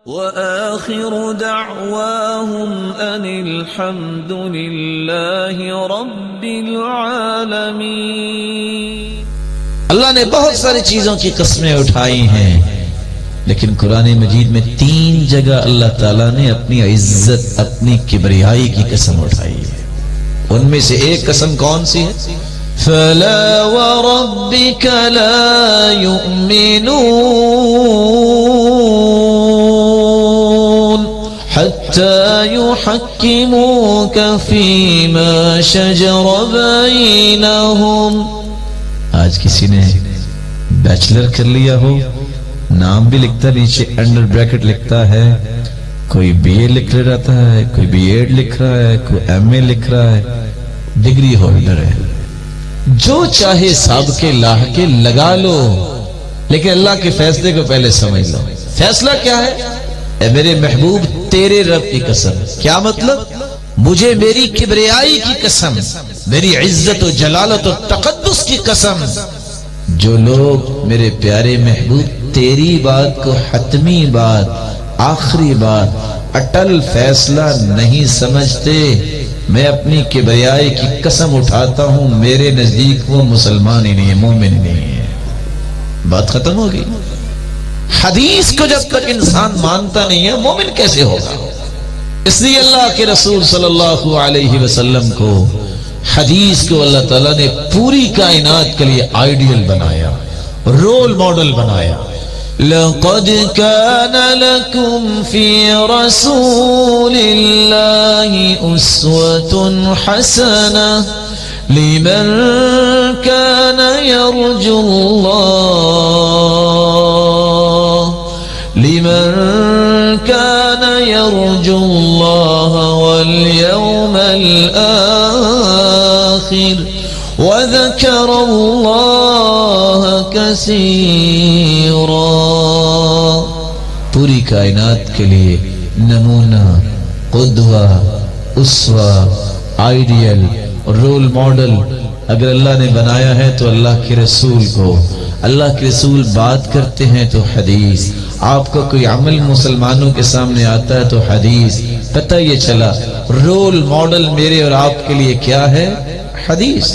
وآخر دعواهم أن الحمد لله رب العالمين۔ اللہ نے بہت ساری چیزوں کی قسمیں اٹھائی ہیں، لیکن قرآن مجید میں 3 جگہ اللہ تعالیٰ نے اپنی عزت، اپنی کبریائی کی قسم اٹھائی ہے۔ ان میں سے ایک قسم کون سی ہے؟ فَلَا وَرَبِّكَ لَا يُؤْمِنُونَ حَتَّى يُحَكِّمُوكَ فِيمَا شَجَرَ بَيْنَهُمْ۔ آج کسی نے بیچلر کر لیا ہو، نام بھی لکھتا نیچے انڈر بریکٹ لکھتا ہے، کوئی بی اے لکھ رہتا ہے، کوئی بی ایڈ لکھ رہا ہے، کوئی ایم اے لکھ رہا ہے، ڈگری ہولڈر ہے۔ جو چاہے سابقے لاحقے لگا لو، لیکن اللہ کے فیصلے کو پہلے سمجھ لو۔ فیصلہ کیا ہے؟ اے میرے محبوب تیرے رب کی قسم۔ کیا مطلب؟ مجھے میری کبریائی کی قسم، میری عزت و جلالت و تقدس کی قسم، جو لوگ میرے پیارے محبوب تیری بات کو حتمی بات، آخری بات، اٹل فیصلہ نہیں سمجھتے، میں اپنی کبریائی کی قسم اٹھاتا ہوں، میرے نزدیک وہ مسلمان ہی نہیں ہے، مومن نہیں ہے۔ بات ختم ہوگی۔ حدیث کو جب تک انسان مانتا نہیں ہے، مومن کیسے ہوگا؟ اس لیے اللہ کے رسول صلی اللہ علیہ وسلم کو، حدیث کو اللہ تعالیٰ نے پوری کائنات کے لیے آئیڈیل بنایا، رول ماڈل بنایا۔ لَقَدْ كَانَ لَكُمْ فِي رَسُولِ اللَّهِ أُسْوَةٌ حَسَنَةٌ لِمَنْ كَانَ يَرْجُو اللَّهَ وَالْيَوْمَ الْآخِرَ وَذَكَرَ اللَّهَ كَثِيرًا۔ پوری کائنات کے لیے نمونہ، قدوہ، اسوہ، آئیڈیل، رول ماڈل اگر اللہ نے بنایا ہے تو اللہ کے رسول کو، اللہ کے رسول بات کرتے ہیں تو حدیث، آپ کو کوئی عمل مسلمانوں کے سامنے آتا ہے تو حدیث، پتہ یہ چلا رول ماڈل میرے اور آپ کے لیے کیا ہے؟ حدیث۔